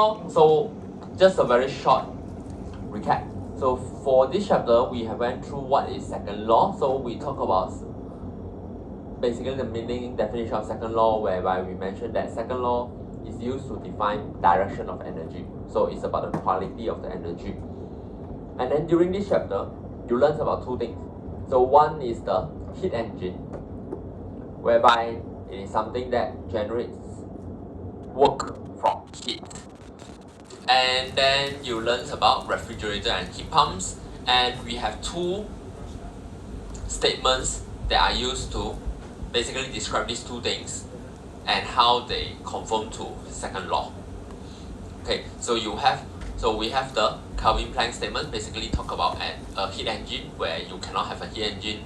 So just a very short recap. So for this chapter, we have went through what is second law. So we talk about basically the meaning definition of second law, whereby we mentioned that second law is used to define direction of energy. So it's about the quality of the energy. And then during this chapter, you learn about two things. So one is the heat engine, whereby it is something that generates work from heat. And then you learn about refrigerator and heat pumps, and we have two statements that are used to basically describe these two things and how they conform to second law. Okay, so we have the Kelvin-Planck statement, basically talk about a heat engine, where you cannot have a heat engine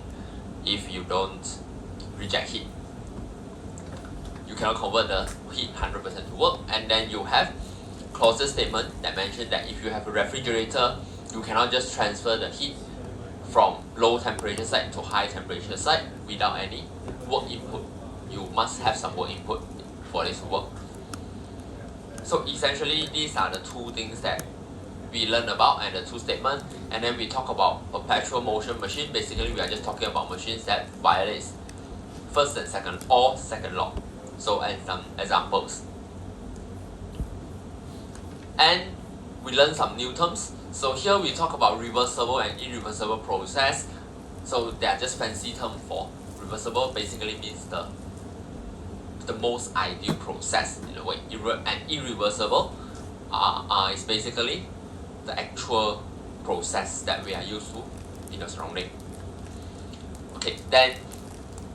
if you don't reject heat. You cannot convert the heat 100% to work. And then you have Clause's statement that mentioned that if you have a refrigerator, you cannot just transfer the heat from low temperature side to high temperature side without any work input. You must have some work input for this to work. So essentially, these are the two things that we learn about and the two statements. And then we talk about perpetual motion machine. Basically, we are just talking about machines that violates first and second or second law. So, and some examples. And we learn some new terms. So here we talk about reversible and irreversible process. So they are just fancy term for reversible. Basically means the most ideal process in a way. And irreversible is basically the actual process that we are used to in the surrounding. Okay, then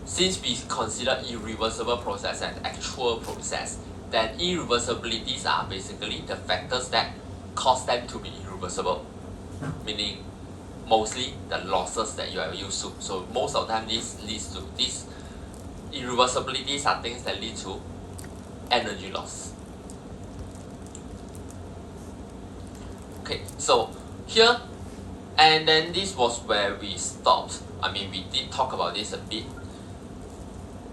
since we consider irreversible process as actual process, then irreversibilities are basically the factors that cause them to be irreversible, meaning mostly the losses that you are used to. So most of the time this leads to these irreversibilities are things that lead to energy loss. Okay, so here, and then this was where we stopped. I mean, we did talk about this a bit.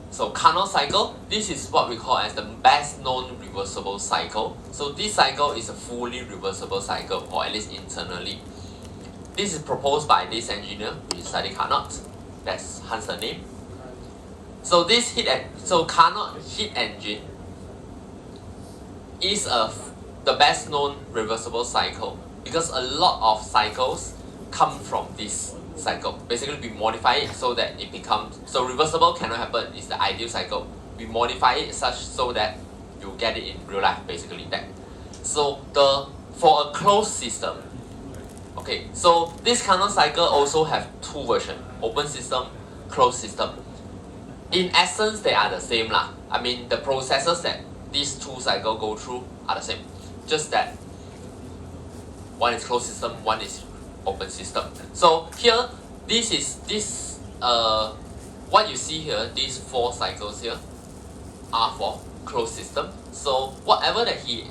So Carnot cycle, this is what we call as the best known reversible cycle. So this cycle is a fully reversible cycle, or at least internally. This is proposed by this engineer, which is studied Carnot. That's hence the name. So this Carnot heat engine is the best known reversible cycle, because a lot of cycles come from this cycle. Basically, we modify it so that it becomes, so reversible cannot happen, it's the ideal cycle. We modify it such so that you get it in real life, basically that. So for a closed system, okay, so this Carnot cycle also have two versions, open system, closed system. In essence, they are the same lah. I mean, the processes that these two cycles go through are the same, just that one is closed system, one is open system. So here, what you see here, these four cycles here are for closed system. So whatever that he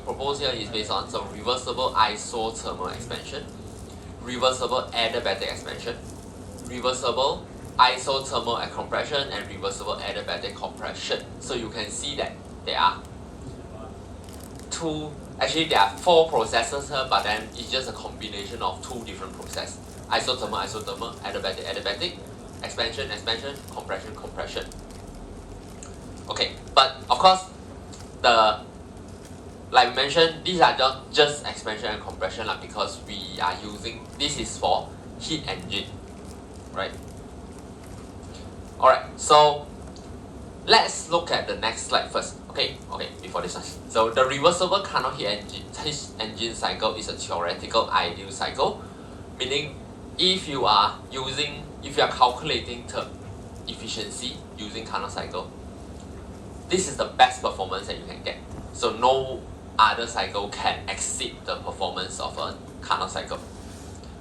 proposed here is based on some reversible isothermal expansion, reversible adiabatic expansion, reversible isothermal compression, and reversible adiabatic compression. So you can see that there are there are four processes here, but then it's just a combination of two different processes. Isothermal, adiabatic, expansion, compression. Okay, but of course, like we mentioned, these are just expansion and compression because we are using, this is for heat engine, right? Alright, so let's look at the next slide first. Okay, before this one. So the reversible Carnot heat engine cycle is a theoretical ideal cycle, meaning if you are calculating term efficiency using Carnot cycle, this is the best performance that you can get. So no other cycle can exceed the performance of a Carnot cycle.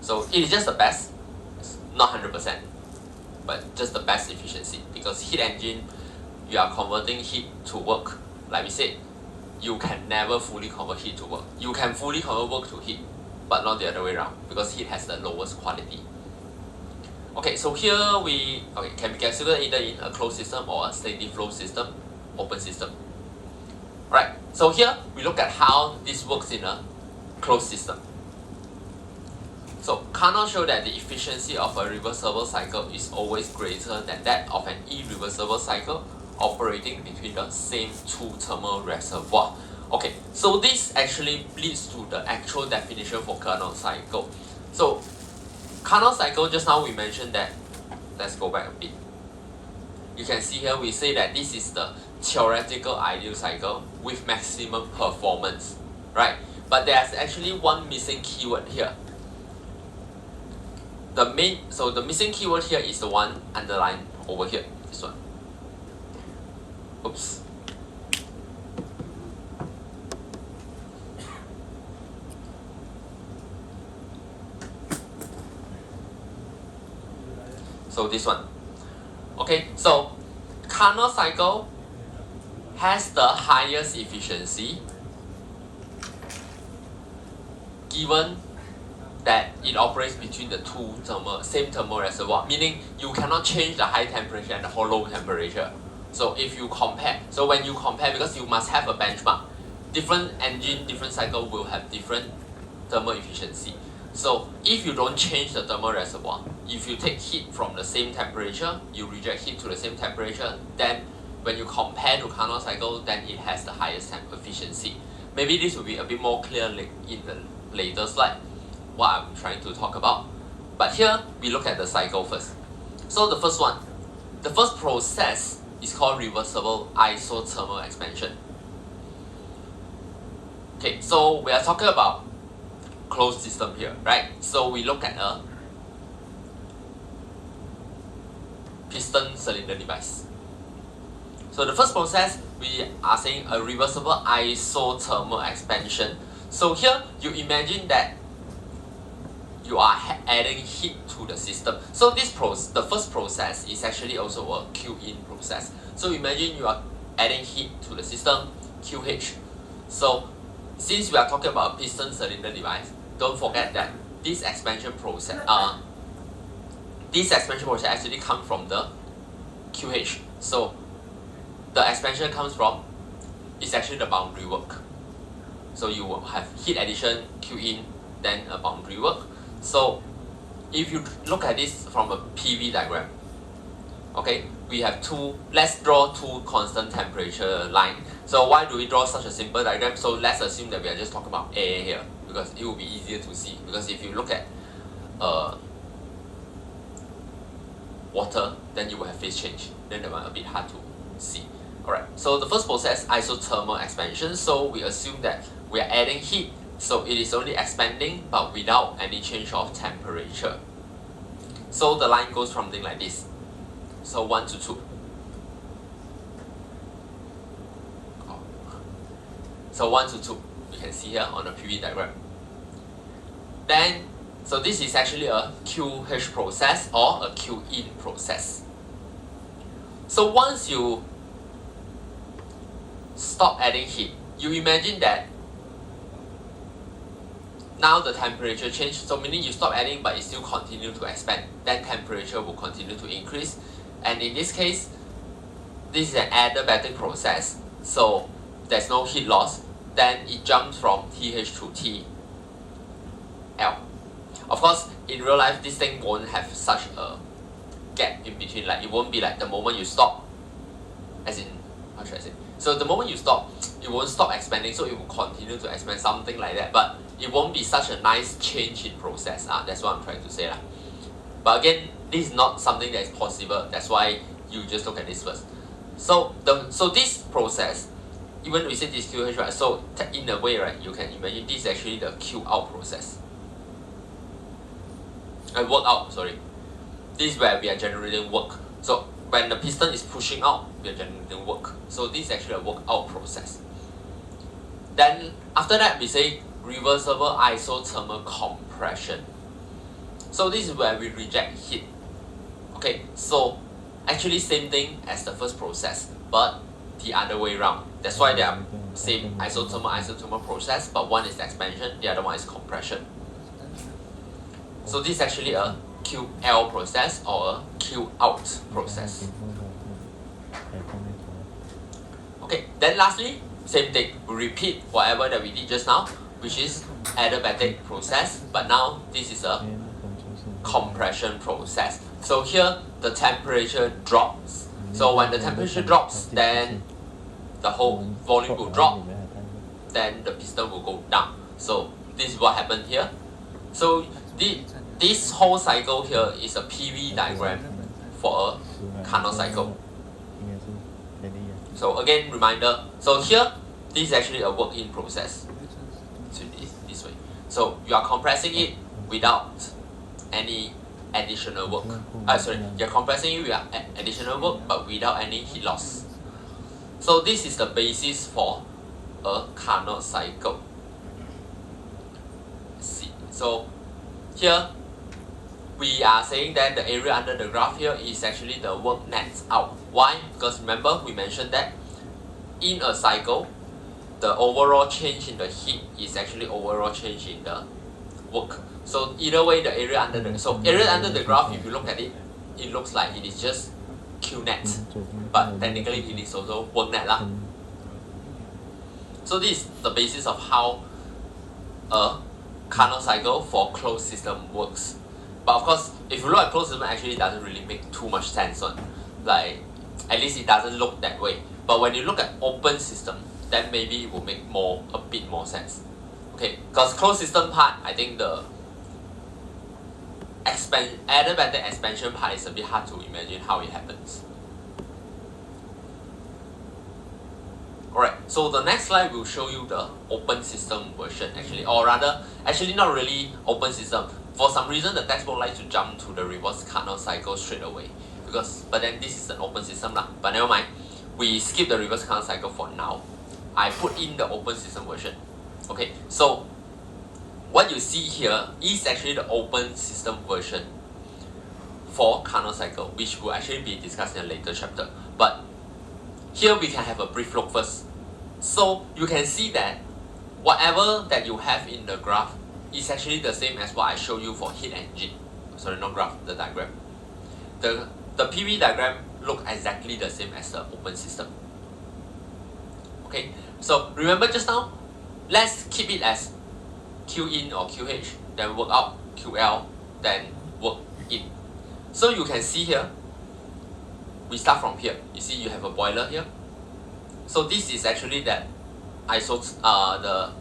So it is just the best, not 100%, but just the best efficiency, because heat engine, you are converting heat to work. Like we said, you can never fully convert heat to work. You can fully convert work to heat, but not the other way around, because heat has the lowest quality. Okay, so here can be considered either in a closed system or a steady flow system, open system. Alright, So here we look at how this works in a closed system. So Carnot showed that the efficiency of a reversible cycle is always greater than that of an irreversible cycle operating between the same two thermal reservoir. Okay, so this actually leads to the actual definition for Carnot cycle. So Carnot cycle, just now we mentioned that, let's go back a bit. You can see here we say that this is the theoretical ideal cycle with maximum performance, right? But there's actually one missing keyword here. The missing keyword here is the one underlined over here, this one. Oops. So this one. Okay, so Carnot cycle has the highest efficiency given that it operates between the two same thermal reservoir, meaning you cannot change the high temperature and the low temperature. So if you compare, so when you compare, because you must have a benchmark, different engine, different cycle will have different thermal efficiency. So if you don't change the thermal reservoir, if you take heat from the same temperature, you reject heat to the same temperature, then when you compare to Carnot cycle, then it has the highest efficiency. Maybe this will be a bit more clear in the later slide, what I'm trying to talk about. But here, we look at the cycle first. So the first process is called reversible isothermal expansion. Okay, so we are talking about closed system here, right? So we look at a piston cylinder device. So the first process, we are saying a reversible isothermal expansion. So here, you imagine that you are adding heat to the system. So the first process is actually also a Q-in process. So imagine you are adding heat to the system, QH. So since we are talking about a piston cylinder device, don't forget that this expansion process actually comes from the QH. So the expansion comes from, it's actually the boundary work. So you will have heat addition, Q-in, then a boundary work. So if you look at this from a PV diagram, okay, we have let's draw two constant temperature line. So why do we draw such a simple diagram? So let's assume that we are just talking about air here, because it will be easier to see. Because if you look at water, then you will have phase change. Then that one a bit hard to see. Alright, so the first process, isothermal expansion. So we assume that we are adding heat, so it is only expanding but without any change of temperature. So the line goes something like this. So 1 to 2. So 1 to 2, you can see here on the PV diagram. Then, so this is actually a QH process or a Q-in process. So once you stop adding heat, you imagine that now the temperature change, so meaning you stop adding but it still continue to expand, then temperature will continue to increase. And in this case, this is an adiabatic process, so there's no heat loss, then it jumps from TH to TL. Of course, in real life, this thing won't have such a gap in between, like it won't be like the moment you stop, as in, how should I say? So the moment you stop, it won't stop expanding, so it will continue to expand, something like that, but it won't be such a nice change in process. That's what I'm trying to say. But again, this is not something that is possible, that's why you just look at this first. So this process, even we say this QH, right? So in a way, right, you can imagine this is actually the Q out process. Work out, sorry. This is where we are generating work. So when the piston is pushing out, we are generating work. So this is actually a work out process. Then after that, we say reversible isothermal compression. So this is where we reject heat. Okay, so actually same thing as the first process, but the other way around. That's why they are same isothermal process, but one is expansion, the other one is compression. So this is actually a QL process or a Q out process. Okay, then lastly, same thing. We repeat whatever that we did just now, which is adiabatic process, but now this is a compression process. So here the temperature drops. So when the temperature drops, then the whole volume will drop, then the piston will go down. So this is what happened here. So this whole cycle here is a PV diagram for a Carnot cycle. So again, reminder, so here, this is actually a work-in process. So this way. So you are compressing it without any additional work. You're compressing it with additional work, but without any heat loss. So this is the basis for a Carnot cycle. Let's see. So here we are saying that the area under the graph here is actually the work net out. Why? Because remember we mentioned that in a cycle, the overall change in the heat is actually overall change in the work. So either way, the area under the graph, if you look at it, it looks like it is just Q net, but technically it is also work net lah. So this is the basis of how a Carnot cycle for closed system works. But of course, if you look at closed system, actually it doesn't really make too much sense on. Like, at least it doesn't look that way. But when you look at open system, then maybe it will make a bit more sense. Okay, because closed system part, I think the adiabatic expansion part is a bit hard to imagine how it happens. Alright, so the next slide will show you the open system version actually, or rather, actually not really open system. For some reason, the textbook likes to jump to the reverse Carnot cycle straight away. But then this is an open system lah. But never mind, we skip the reverse Carnot cycle for now. I put in the open system version. Okay, so what you see here is actually the open system version for Carnot cycle, which will actually be discussed in a later chapter. But here we can have a brief look first. So you can see that whatever that you have in the graph is actually the same as what I showed you for heat engine. Sorry, not graph, the diagram. The PV diagram look exactly the same as the open system. Okay, so remember just now, let's keep it as Q in or QH, then work out QL, then work in. So you can see here, we start from here. You see you have a boiler here. So this is actually that the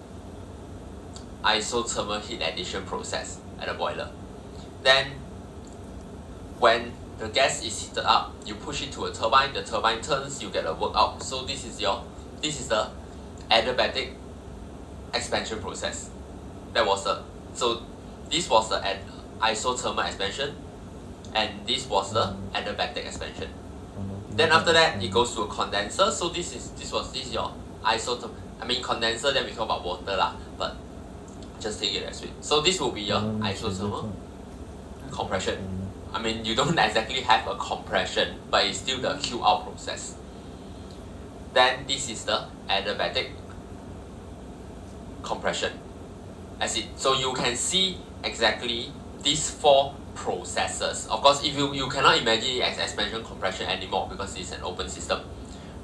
isothermal heat addition process at the boiler. Then when the gas is heated up, you push it to a turbine, the turbine turns, you get a work out. So this is the adiabatic expansion process. So this was the isothermal expansion, and this was the adiabatic expansion. Then after that, it goes to a condenser. So this is your isothermal. I mean condenser. Then we talk about water lah, but just take it as it. So this will be your isothermal compression. I mean, you don't exactly have a compression, but it's still the Q out process. Then this is the adiabatic compression. As it. So you can see exactly these four processes. Of course, if you cannot imagine it as expansion compression anymore because it's an open system.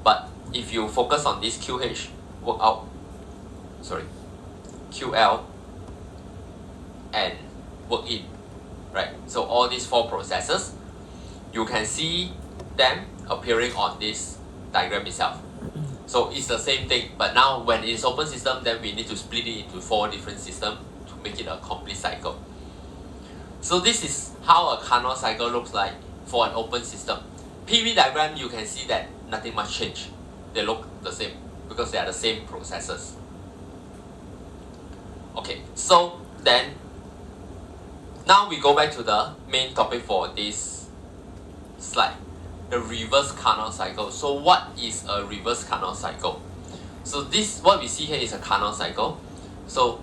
But if you focus on this QH work out, QL and work in, right? So all these four processes, you can see them appearing on this diagram itself. So it's the same thing, but now when it's open system, then we need to split it into four different systems to make it a complete cycle. So this is how a Carnot cycle looks like for an open system. PV diagram, you can see that nothing much change. They look the same because they are the same processes. Okay, so then now we go back to the main topic for this slide, the reverse Carnot cycle. So what is a reverse Carnot cycle? So this, what we see here is a Carnot cycle. So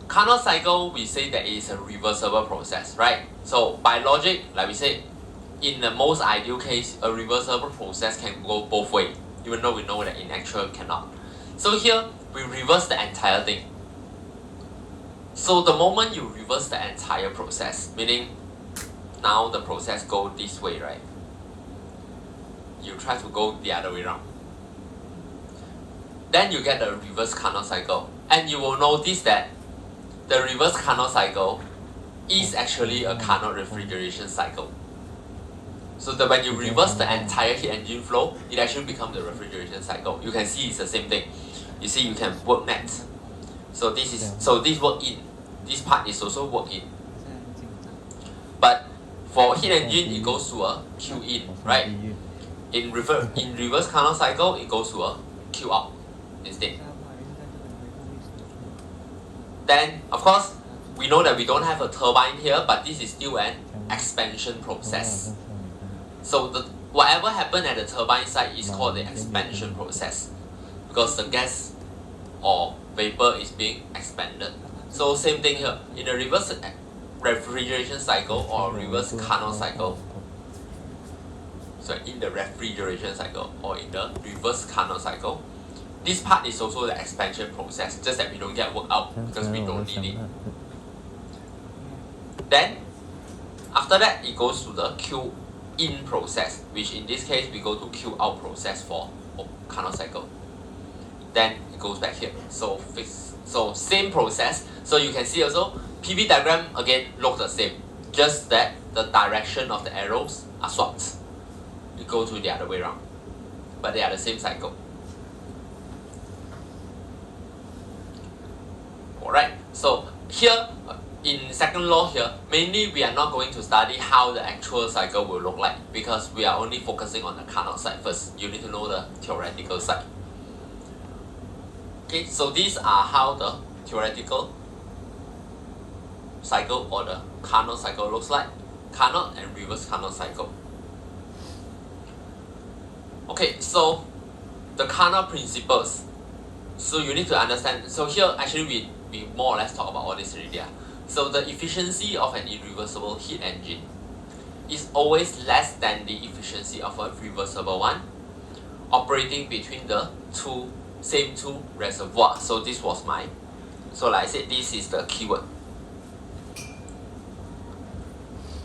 Carnot cycle, we say that it is a reversible process, right? So by logic, like we said, in the most ideal case, a reversible process can go both ways, even though we know that in actual cannot. So here, we reverse the entire thing. So the moment you reverse the entire process, meaning now the process go this way, right? you try to go the other way around. Then you get the reverse Carnot cycle. And you will notice that the reverse Carnot cycle is actually a Carnot refrigeration cycle. So that when you reverse the entire heat engine flow, it actually becomes the refrigeration cycle. You can see it's the same thing. You see you can work net. So this work in. This part is also work in. But for heat engine, it goes to a Q in, right? In reverse Carnot cycle, it goes to a Q out instead. Then, of course, we know that we don't have a turbine here, but this is still an expansion process. So whatever happened at the turbine side is called the expansion process, because the gas or vapor is being expanded. So same thing here, in the reverse refrigeration cycle or reverse Carnot cycle, so in the refrigeration cycle or in the reverse Carnot cycle, this part is also the expansion process, just that we don't get work out because we don't need it. Then, after that, it goes to the Q in process, which in this case, we go to Q out process for Carnot cycle. Then it goes back here. So same process. So you can see also, PV diagram again looks the same, just that the direction of the arrows are swapped. You go to the other way around, but they are the same cycle. Alright, so here in second law here, mainly we are not going to study how the actual cycle will look like, because we are only focusing on the Carnot side first. You need to know the theoretical side. Okay, so these are how the theoretical cycle or the Carnot cycle looks like. Carnot and reverse Carnot cycle. Okay, so the Carnot principles. So you need to understand. So here actually we more or less talk about all this already. So the efficiency of an irreversible heat engine is always less than the efficiency of a reversible one, operating between the same two reservoirs. So this was my, so like I said, this is the keyword.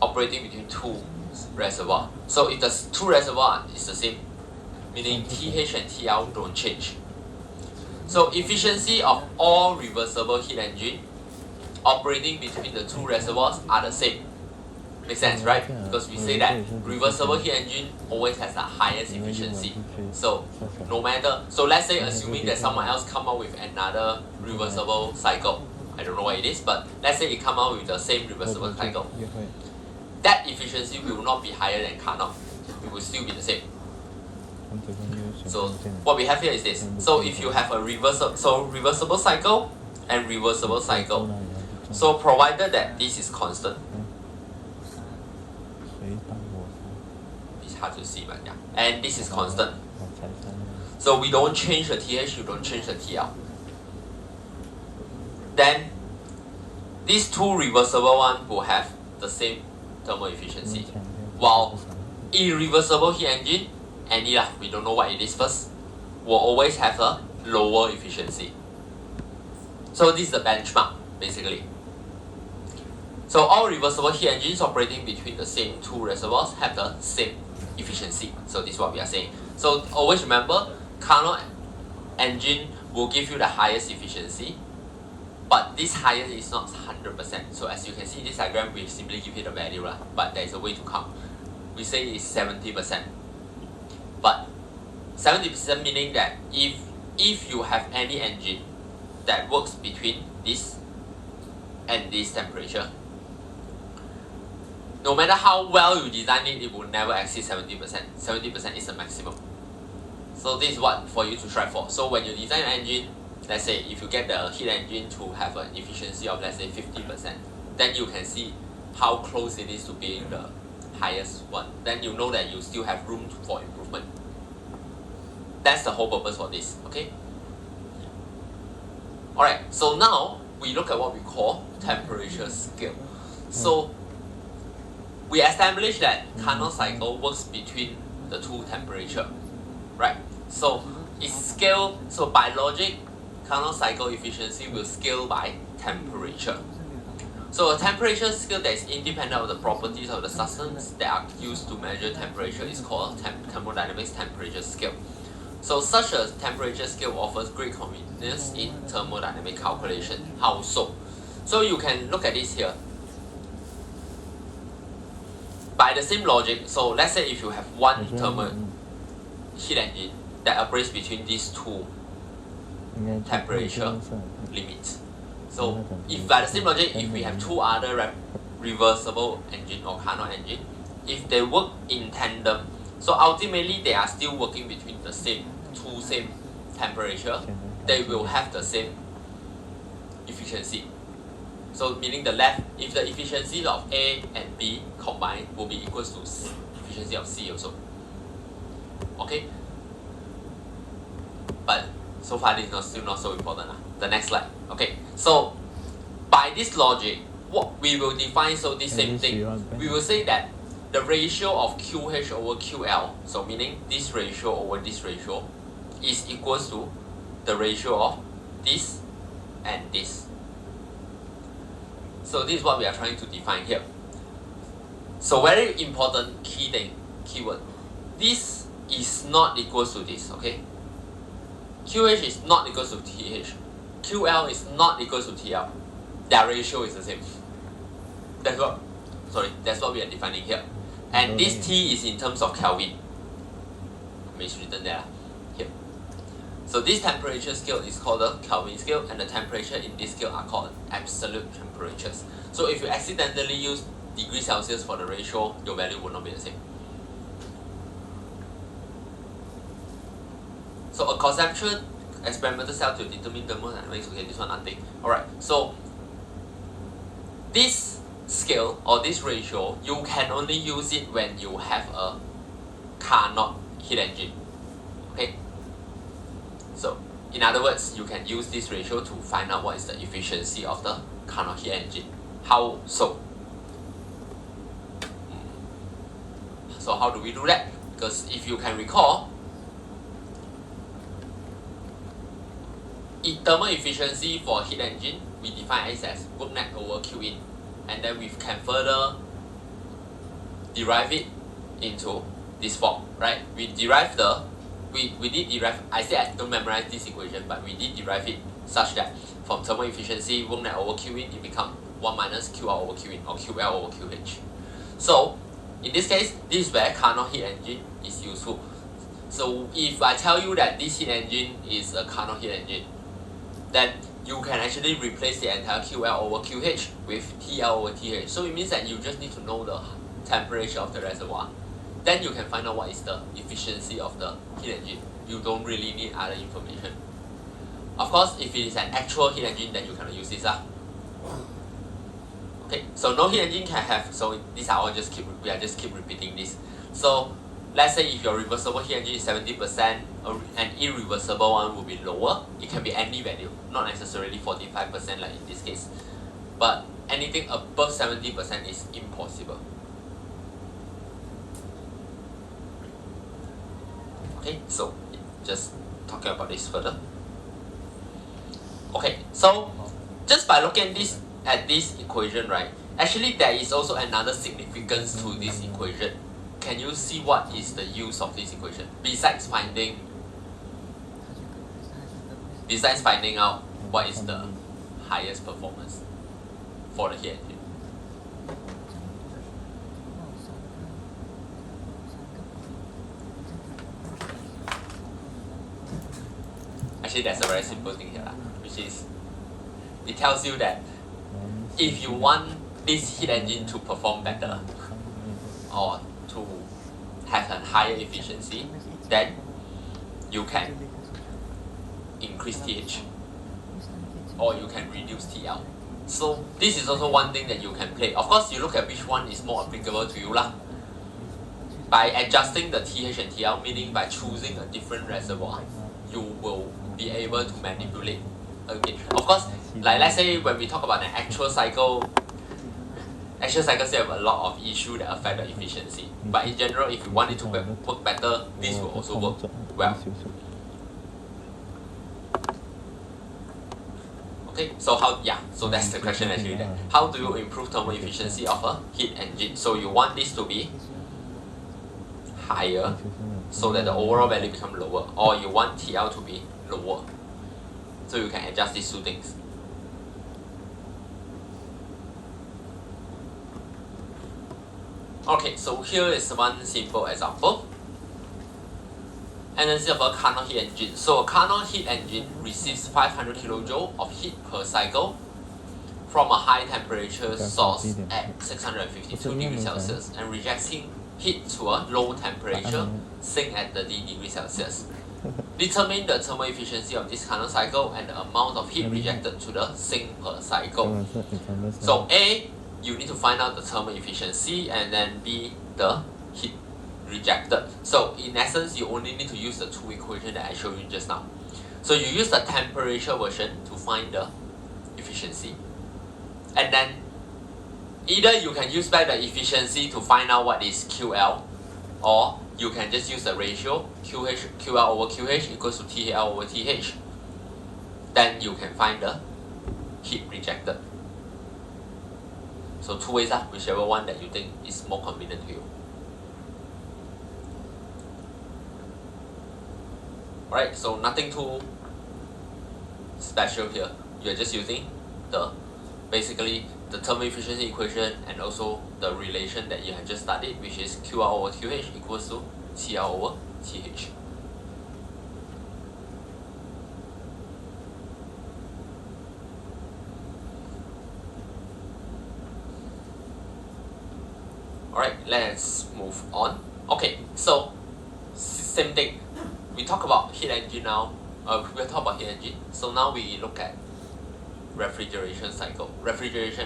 Operating between two reservoirs. So if the two reservoirs is the same, meaning TH and TL don't change. So efficiency of all reversible heat engine operating between the two reservoirs are the same. Makes sense, right? Because we say that reversible heat engine always has the highest efficiency. So no matter, so let's say assuming that someone else come out with another reversible cycle, I don't know what it is, but let's say it come out with the same reversible cycle, that efficiency will not be higher than Carnot. It will still be the same. So what we have here is this. So if you have a reversible cycle and reversible cycle, so provided that this is constant, it's hard to see, but yeah, and this is constant. So we don't change the TH, you don't change the TL. Then these two reversible ones will have the same thermal efficiency, while irreversible heat engine, and we don't know what it is first, will always have a lower efficiency. So this is the benchmark, basically. So all reversible heat engines operating between the same two reservoirs have the same efficiency. So this is what we are saying. So always remember, Carnot engine will give you the highest efficiency, but this highest is not 100%. So as you can see in this diagram, we simply give it a value, but there is a way to count. We say it's 70%. But 70% meaning that if you have any engine that works between this and this temperature, no matter how well you design it, it will never exceed 70%. 70% is the maximum. So this is what for you to strive for. So when you design an engine, let's say if you get the heat engine to have an efficiency of let's say 50%, then you can see how close it is to being the highest one. Then you know that you still have room for improvement. That's the whole purpose for this, okay? Alright, so now we look at what we call temperature scale. So we established that Carnot cycle works between the two temperature, right? So it's scale, so by logic, Carnot cycle efficiency will scale by temperature. So a temperature scale that is independent of the properties of the substance that are used to measure temperature is called thermodynamics temperature scale. So such a temperature scale offers great convenience in thermodynamic calculation. How so? So you can look at this here. By the same logic, so let's say if you have one thermal heat engine that operates between these two temperature limits. So if by the same logic, if we have two other reversible engine or Carnot engine, if they work in tandem, so ultimately they are still working between the same temperature, they will have the same efficiency. So meaning if the efficiency of A and B combined will be equals to efficiency of C also. Okay? But so far this is still not so important. The next slide. Okay, so by this logic, what we will define, so this same thing, we will say that the ratio of QH over QL, so meaning this ratio over this ratio, is equals to the ratio of this and this. So this is what we are trying to define here. So very important keyword. This is not equals to this, okay? QH is not equals to TH. QL is not equals to TL. Their ratio is the same. That's what we are defining here. And this T is in terms of Kelvin. It's written there here. So this temperature scale is called the Kelvin scale, and the temperature in this scale are called absolute temperatures. So if you accidentally use degrees Celsius for the ratio, your value will not be the same. So a conceptual experimental cell to determine thermodynamics, okay, this one nothing. Alright, so this scale or this ratio, you can only use it when you have a Carnot heat engine. Okay? So in other words, you can use this ratio to find out what is the efficiency of the Carnot heat engine. How so? So how do we do that? Because if you can recall, thermal efficiency for heat engine, we define it as work net over Q in, and then we can further derive it into this form, right? We did derive, I say I don't memorize this equation, but we did derive it such that from thermal efficiency, work net over Q in, it becomes 1 minus QR over Q in, or QL over QH. So in this case, this is where Carnot heat engine is useful. So if I tell you that this heat engine is a Carnot heat engine, then you can actually replace the entire QL over QH with TL over TH. So it means that you just need to know the temperature of the reservoir. Then you can find out what is the efficiency of the heat engine. You don't really need other information. Of course, if it is an actual heat engine, then you cannot use this. Okay, so no heat engine can have, so these are all we are just keep repeating this. So let's say if your reversible heat engine is 70%, an irreversible one will be lower. It can be any value, not necessarily 45% like in this case. But anything above 70% is impossible. Okay, so just talking about this further. Okay, so just by looking at this equation, right, actually there is also another significance to this equation. Can you see what is the use of this equation besides finding out what is the highest performance for the heat engine? Actually, there's a very simple thing here, which is it tells you that if you want this heat engine to perform better or to have a higher efficiency, then you can increase TH or you can reduce TL. So this is also one thing that you can play. Of course, you look at which one is more applicable to you lah. By adjusting the TH and TL, meaning by choosing a different reservoir, you will be able to manipulate again. Of course, like let's say when we talk about an actual cycle still have a lot of issues that affect the efficiency. But in general, if you want it to work better, this will also work well. Okay, so so that's the question actually there. How do you improve thermal efficiency of a heat engine? So you want this to be higher so that the overall value becomes lower, or you want TL to be lower. So you can adjust these two things. Okay, so here is one simple example. Energy of a Carnot heat engine. So a Carnot heat engine receives 500 kJ of heat per cycle from a high temperature source at 652 degrees Celsius and rejects heat to a low temperature sink at 30 degrees Celsius. Determine the thermal efficiency of this Carnot cycle and the amount of heat rejected to the sink per cycle. So A, you need to find out the thermal efficiency, and then B, the heat rejected. So in essence, you only need to use the two equations that I showed you just now. So you use the temperature version to find the efficiency. And then either you can use back the efficiency to find out what is QL, or you can just use the ratio QL over QH equals to TL over TH. Then you can find the heat rejected. So two ways, whichever one that you think is more convenient to you. Alright, so nothing too special here. You're just using basically the thermal efficiency equation and also the relation that you have just studied, which is QR over QH equals to TL over TH. Alright, let's move on. Okay, so same thing. We talk about heat engine now. We'll talk about heat engine. So now we look at refrigeration cycle, refrigerator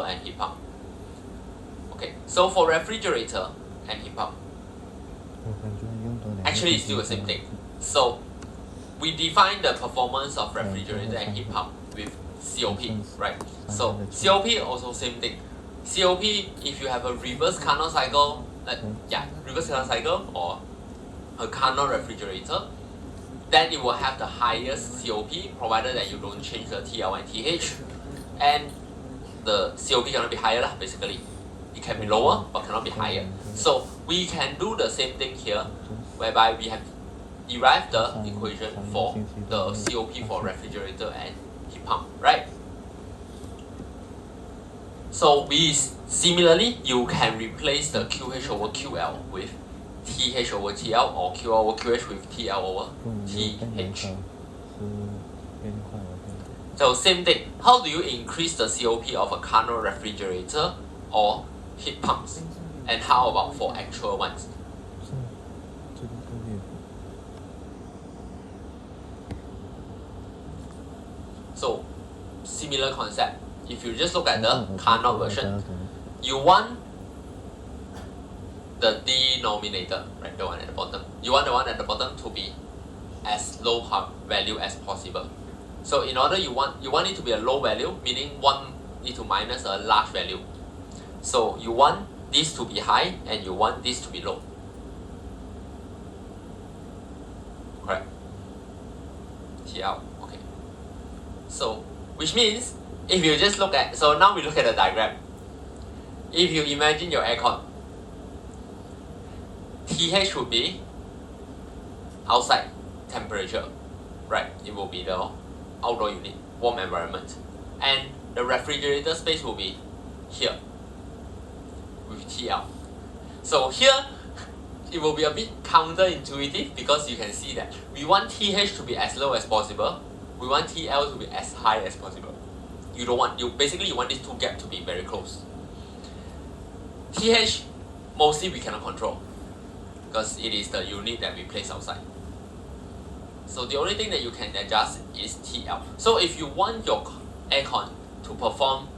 and heat pump. Okay, so for refrigerator and heat pump, actually it's still the same thing. So we define the performance of refrigerator and heat pump with COP, right? So COP also same thing. COP, if you have a reverse Carnot cycle, reverse Carnot cycle or a Carnot refrigerator, then it will have the highest COP provided that you don't change the TL and TH, and the COP cannot be higher basically. It can be lower but cannot be higher. So we can do the same thing here, whereby we have derived the equation for the COP for refrigerator and heat pump, right? So similarly, you can replace the QH over QL with TH over TL, or QL over QH with TL over TH. So same thing. How do you increase the COP of a Carnot refrigerator or heat pumps? And how about for actual ones? So similar concept. If you just look at the Carnot version, you want the denominator, right, the one at the bottom. You want the one at the bottom to be as low value as possible. So in order you want it to be a low value, meaning one need to minus a large value. So you want this to be high and you want this to be low. Correct. TL. Okay. So which means if you just look at, so now we look at the diagram. If you imagine your aircon, TH would be outside temperature, right? It will be the outdoor unit, warm environment. And the refrigerator space will be here with TL. So here, it will be a bit counterintuitive because you can see that we want TH to be as low as possible. We want TL to be as high as possible. You want these two gaps to be very close. TH, mostly we cannot control because it is the unit that we place outside. So the only thing that you can adjust is TL. So if you want your aircon to perform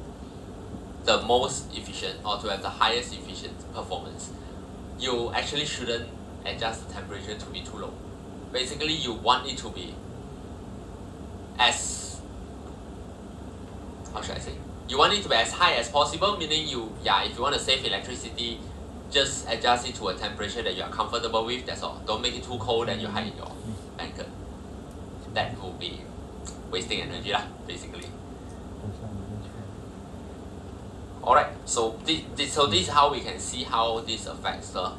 the most efficient or to have the highest efficient performance, you actually shouldn't adjust the temperature to be too low. Basically, you want it to be as, how should I say? You want it to be as high as possible, meaning if you want to save electricity, just adjust it to a temperature that you are comfortable with, that's all. Don't make it too cold and you hide in your blanket. That will be wasting energy lah, basically. Alright, so this is how we can see how this affects the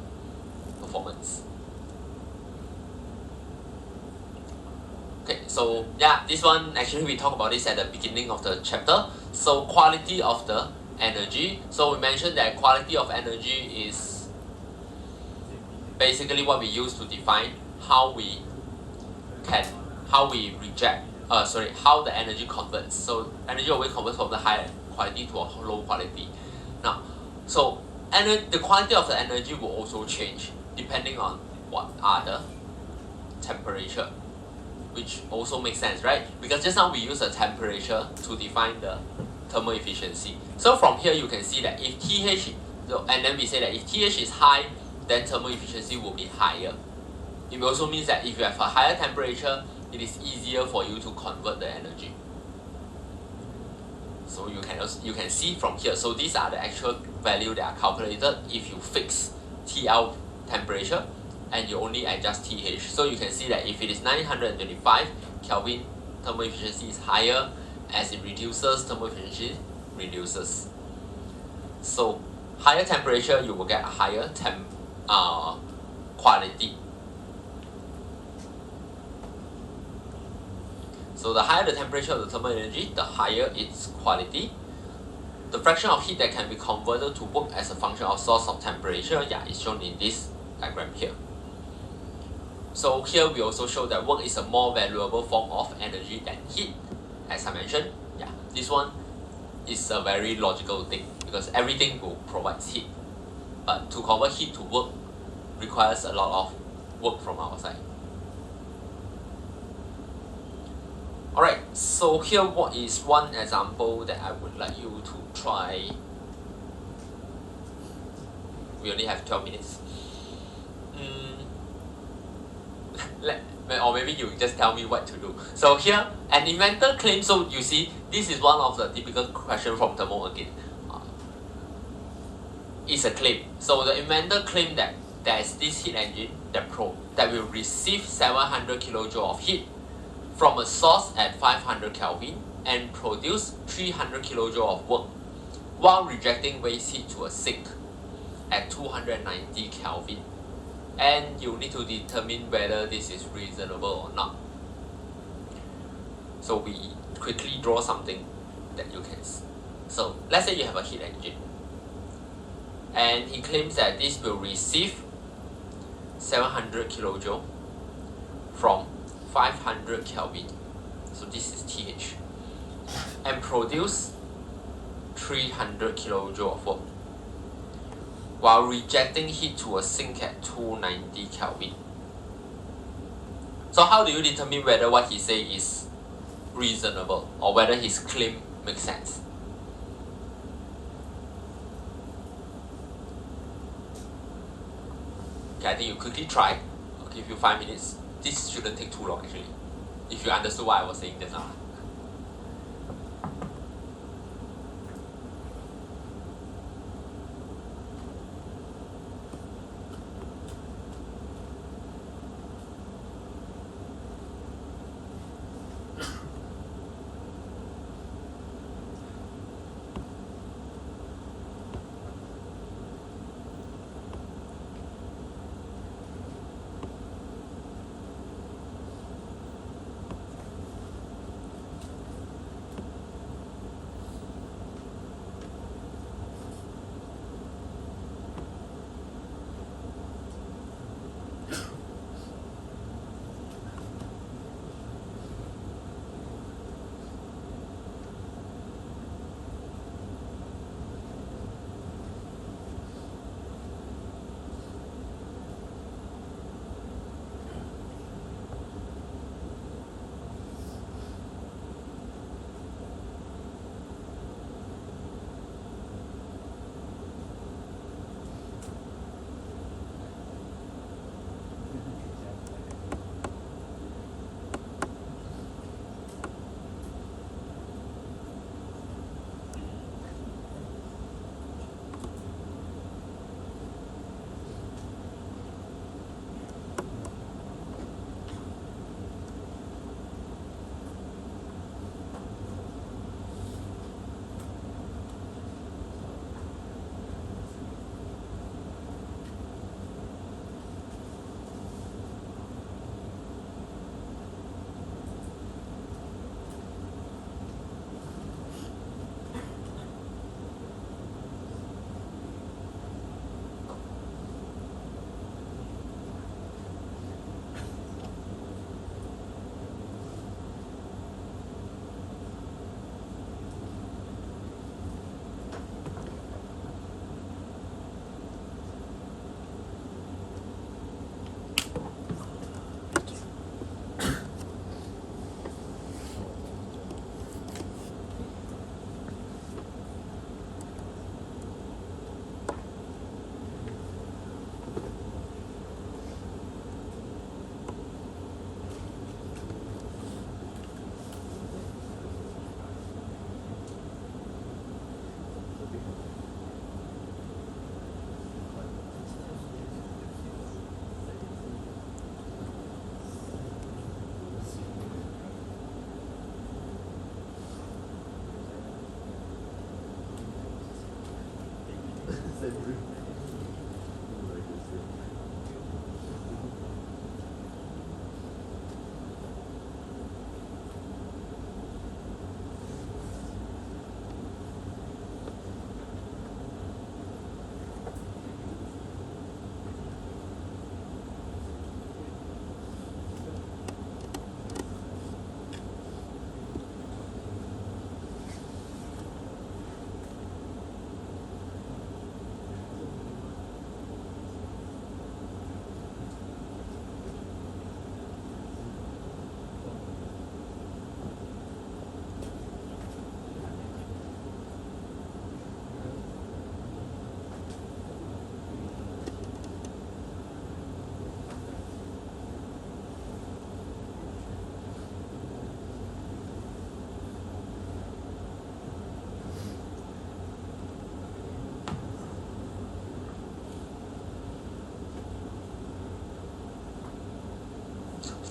performance. Okay, so yeah, this one actually we talked about this at the beginning of the chapter. So quality of the energy. So we mentioned that quality of energy is basically what we use to define how how the energy converts. So energy always converts from the high quality to a low quality. Now, so the quality of the energy will also change depending on what are the temperature, which also makes sense, right? Because just now we use the temperature to define the thermal efficiency. So from here you can see that if TH, and then we say that if TH is high, then thermal efficiency will be higher. It also means that if you have a higher temperature, it is easier for you to convert the energy. So you can see from here. So these are the actual value that are calculated if you fix TL temperature and you only adjust TH. So you can see that if it is 925 Kelvin, thermal efficiency is higher. As it reduces, thermal efficiency reduces. So higher temperature, you will get a higher quality. So the higher the temperature of the thermal energy, the higher its quality. The fraction of heat that can be converted to work as a function of source of temperature, is shown in this diagram here. So here we also show that work is a more valuable form of energy than heat. As I mentioned, this one is a very logical thing because everything will provide heat. But to convert heat to work requires a lot of work from our side. Alright, so here what is one example that I would like you to try. We only have 12 minutes. Or maybe you just tell me what to do. So here, an inventor claims, so you see, this is one of the typical questions from thermo again. It's a claim. So the inventor claimed that there is this heat engine that will receive 700 kilojoule of heat from a source at 500 Kelvin and produce 300 kilojoule of work while rejecting waste heat to a sink at 290 Kelvin. And you need to determine whether this is reasonable or not. So we quickly draw something that you can see. So let's say you have a heat engine and he claims that this will receive 700 kilojoule from 500 Kelvin, so this is TH, and produce 300 kilojoule of work while rejecting heat to a sink at 290 Kelvin. So how do you determine whether what he say is reasonable or whether his claim makes sense? Okay, I think you quickly try. I'll give you 5 minutes. This shouldn't take too long actually, if you understood what I was saying just now.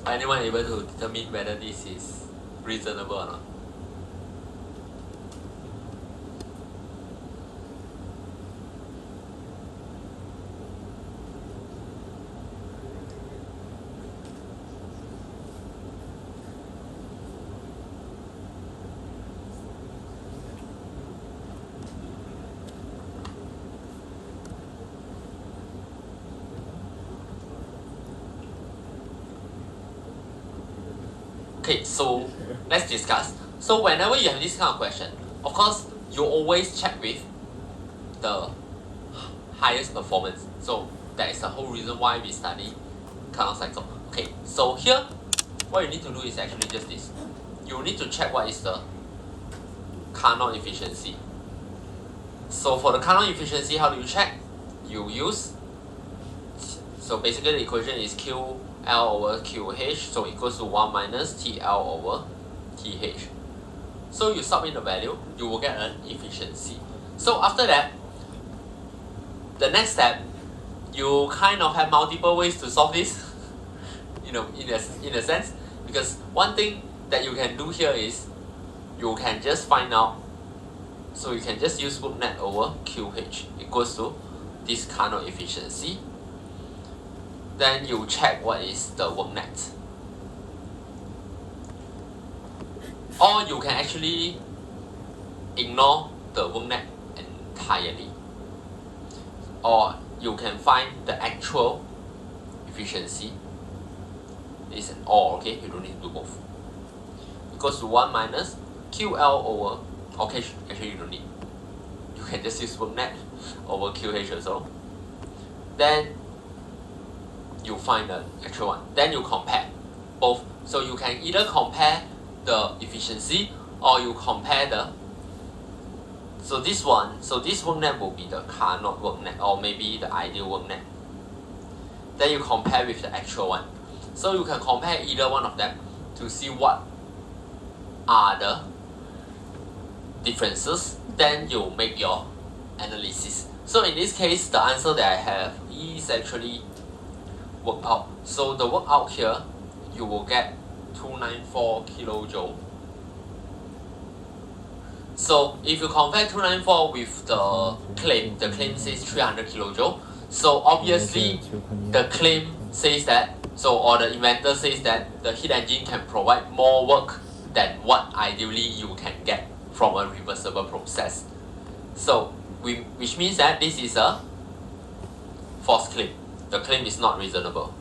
Anyone able to determine whether this is reasonable or not? Okay, so let's discuss. So whenever you have this kind of question, of course, you always check with the highest performance. So that is the whole reason why we study Carnot cycle. Okay, so here, what you need to do is actually just this. You need to check what is the Carnot efficiency. So for the Carnot efficiency, how do you check? You use, so basically the equation is QL over QH, so equals to 1 minus TL over TH. So you sub in the value, you will get an efficiency. So after that, the next step, you kind of have multiple ways to solve this, in a sense, because one thing that you can do here is, you can just find out, so you can just use work net over QH equals to this Carnot efficiency. Then you check what is the work net. Or you can actually ignore the work net entirely. Or you can find the actual efficiency. It's an or, okay? You don't need to do both. Equals to 1 minus QL over, okay, actually you don't need. You can just use work net over QH also. Then you find the actual one. Then you compare both. So you can either compare the efficiency or you compare the, so this work net will be the Carnot work net or maybe the ideal work net. Then you compare with the actual one. So you can compare either one of them to see what are the differences. Then you make your analysis. So in this case, the answer that I have is actually work out. So the work out here, you will get 294 kilojoule. So if you compare 294 with the claim says 300 kilojoule. So obviously the claim says that, so or the inventor says that the heat engine can provide more work than what ideally you can get from a reversible process. So which means that this is a false claim. The claim is not reasonable.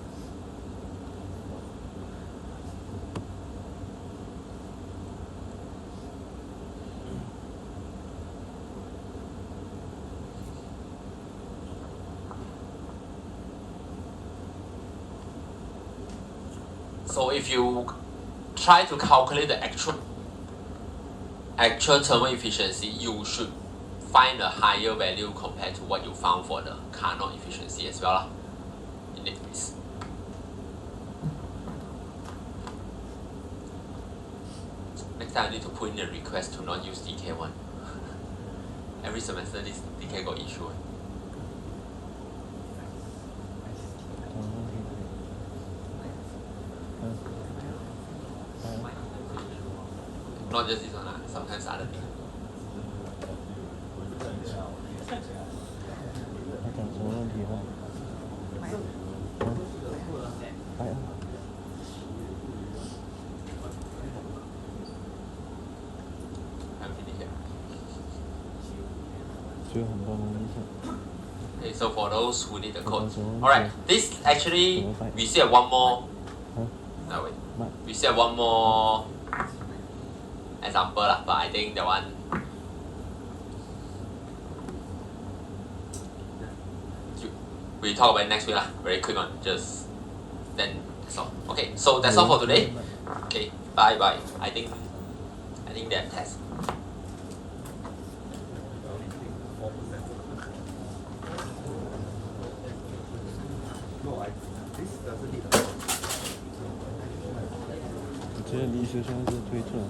So if you try to calculate the actual thermal efficiency, you should find a higher value compared to what you found for the Carnot efficiency as well. In this case. Next time I need to put in a request to not use DK1. Every semester this DK got issue. Not just this one, sometimes other things. 什么问题哈？来啊！就很多东西。 Okay, so for those who need the code, alright, this actually we still have one more. No wait, we still have one more example lah, but I think that one. We talk about it next week lah. Very quick one, just then that's all. Okay, so that's all for today. Okay, bye bye. I think they have test. This doesn't need a 我觉得离学校是推出来。